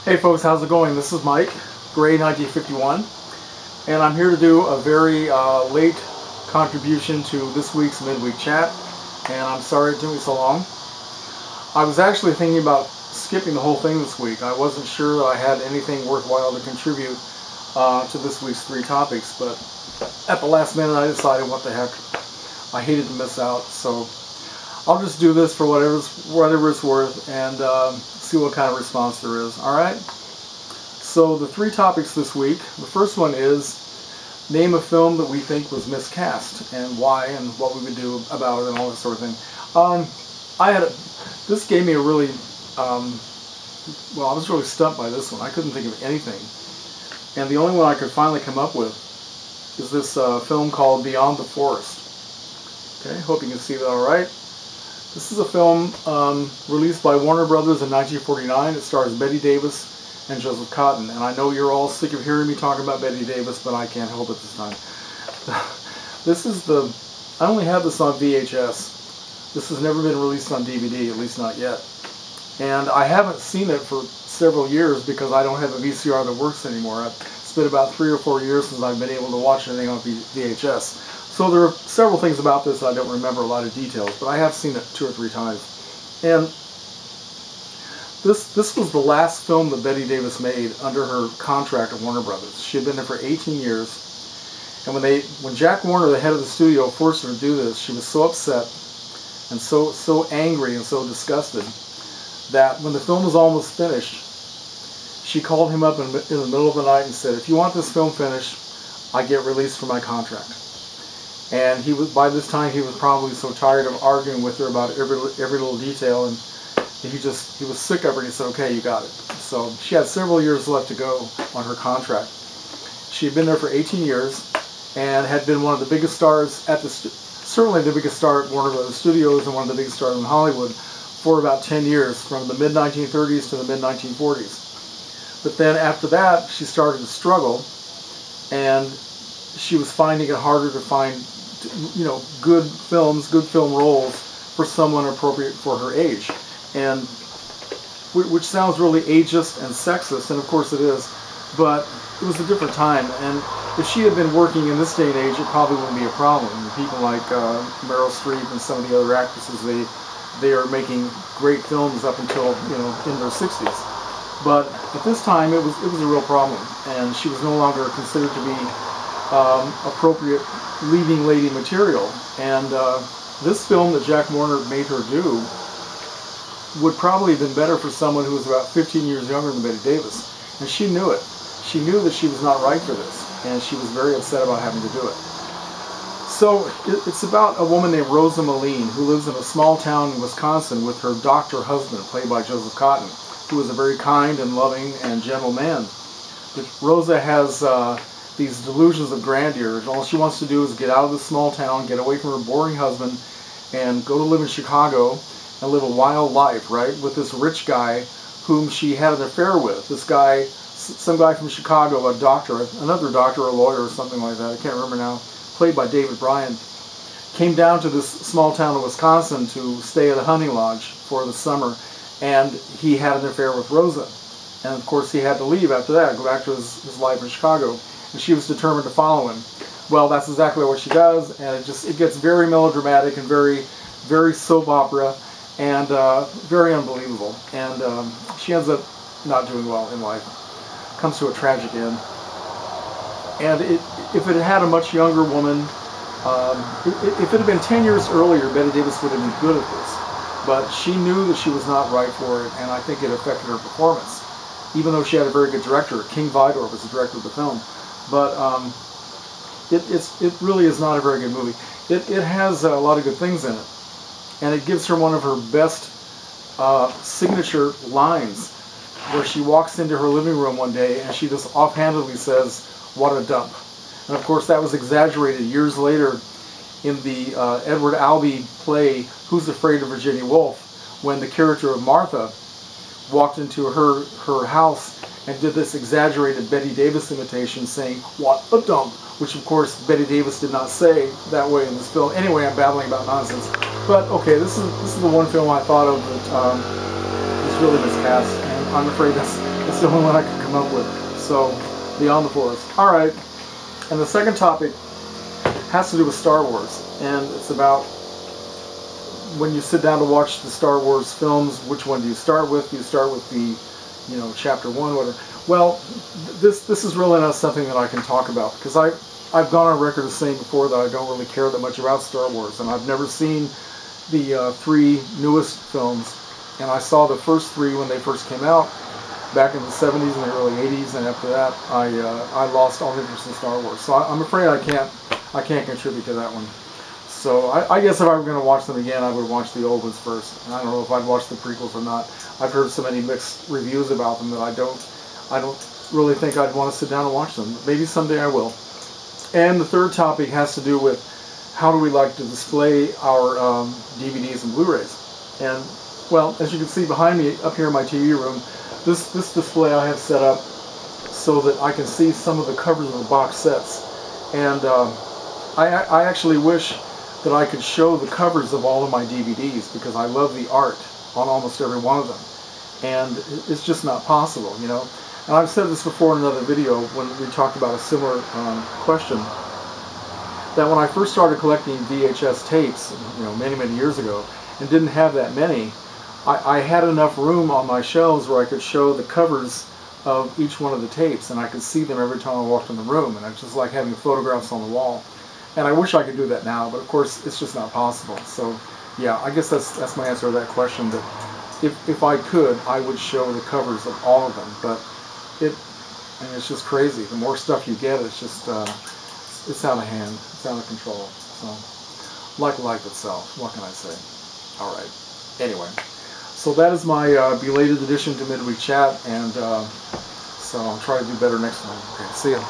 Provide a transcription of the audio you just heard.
Hey folks, how's it going? This is Mike, Gray 1951, and I'm here to do a very late contribution to this week's midweek chat, and I'm sorry it took me so long. I was actually thinking about skipping the whole thing this week. I wasn't sure that I had anything worthwhile to contribute to this week's three topics, but at the last minute I decided, what the heck, I hated to miss out, so I'll just do this for whatever it's worth and see what kind of response there is. Alright? So the three topics this week. The first one is name a film that we think was miscast and why and what we would do about it and all that sort of thing. This gave me a really, well, I was really stumped by this one. I couldn't think of anything. And the only one I could finally come up with is this film called Beyond the Forest. Okay, hope you can see that alright. This is a film released by Warner Brothers in 1949. It stars Bette Davis and Joseph Cotten. And I know you're all sick of hearing me talking about Bette Davis, but I can't help it this time. I only have this on VHS. This has never been released on DVD, at least not yet. And I haven't seen it for several years because I don't have a VCR that works anymore. It's been about 3 or 4 years since I've been able to watch anything on VHS. So there are several things about this I don't remember a lot of details, but I have seen it 2 or 3 times. And this was the last film that Bette Davis made under her contract at Warner Brothers. She had been there for 18 years. And when Jack Warner, the head of the studio, forced her to do this, she was so upset and so angry and so disgusted that when the film was almost finished, she called him up in the middle of the night and said, "If you want this film finished, I get released from my contract." And by this time he was probably so tired of arguing with her about every little detail, and he was sick of her, and he said, "Okay, you got it." So she had several years left to go on her contract. She had been there for 18 years and had been one of the biggest stars certainly the biggest star at Warner Brothers Studios and one of the biggest stars in Hollywood for about 10 years, from the mid-1930s to the mid-1940s. But then after that, she started to struggle, and she was finding it harder to find, good film roles for someone appropriate for her age, and which sounds really ageist and sexist, and of course it is, but it was a different time, and if she had been working in this day and age, it probably wouldn't be a problem. People like Meryl Streep and some of the other actresses, they are making great films up until in their 60s. But at this time, it was a real problem, and she was no longer considered to be appropriate leading lady material. And this film that Jack Warner made her do would probably have been better for someone who was about 15 years younger than Bette Davis. And she knew it. She knew that she was not right for this, and she was very upset about having to do it. So it's about a woman named Rosa Moline, who lives in a small town in Wisconsin with her doctor husband, played by Joseph Cotten, who is a very kind and loving and gentle man. But Rosa has these delusions of grandeur. All she wants to do is get out of this small town, get away from her boring husband, and go to live in Chicago and live a wild life, right, with this rich guy whom she had an affair with. This guy, some guy from Chicago, a doctor, another doctor, a lawyer or something like that, I can't remember now, played by David Bryan, came down to this small town of Wisconsin to stay at a hunting lodge for the summer, and he had an affair with Rosa. And of course he had to leave after that, go back to his life in Chicago, and she was determined to follow him. Well, that's exactly what she does, and it gets very melodramatic and very, very soap opera, and very unbelievable. And she ends up not doing well in life. Comes to a tragic end. And if it had a much younger woman, if it had been 10 years earlier, Bette Davis would have been good at this. But she knew that she was not right for it, and I think it affected her performance. Even though she had a very good director, King Vidor was the director of the film. But it really is not a very good movie. It has a lot of good things in it, and it gives her one of her best signature lines, where she walks into her living room one day and she just offhandedly says, "What a dump." And of course that was exaggerated years later in the Edward Albee play Who's Afraid of Virginia Woolf, when the character of Martha walked into her house and did this exaggerated Bette Davis imitation saying, "What a dump," which of course Bette Davis did not say that way in this film. Anyway, I'm babbling about nonsense. But okay, this is the one film I thought of that is really miscast, and I'm afraid It's the only one I could come up with. So, Beyond the Forest. All right. And the second topic has to do with Star Wars, and it's about when you sit down to watch the Star Wars films, which one do you start with? Do you start with the, chapter 1, whatever? Well, this is really not something that I can talk about, because I've gone on record as saying before that I don't really care that much about Star Wars, and I've never seen the 3 newest films, and I saw the first 3 when they first came out, back in the 70s and the early 80s, and after that I lost all interest in Star Wars. So I'm afraid I can't contribute to that one. So I guess if I were going to watch them again, I would watch the old ones first. And I don't know if I'd watch the prequels or not. I've heard so many mixed reviews about them that I don't really think I'd want to sit down and watch them. Maybe someday I will. And the third topic has to do with how do we like to display our DVDs and Blu-rays. And, well, as you can see behind me up here in my TV room, this display I have set up so that I can see some of the covers of the box sets. And I actually wish that I could show the covers of all of my DVDs, because I love the art on almost every one of them. And it's just not possible, And I've said this before in another video when we talked about a similar question, that when I first started collecting VHS tapes, many, many years ago, and didn't have that many, I had enough room on my shelves where I could show the covers of each one of the tapes, and I could see them every time I walked in the room, and it's just like having photographs on the wall. And I wish I could do that now, but of course it's just not possible. So yeah, I guess that's my answer to that question, that if I could, I would show the covers of all of them, but it's just crazy. The more stuff you get, it's just it's out of hand, it's out of control. So like life itself, what can I say? All right, anyway, so that is my belated addition to Midweek Chat, and so I'll try to do better next time. Okay, see ya.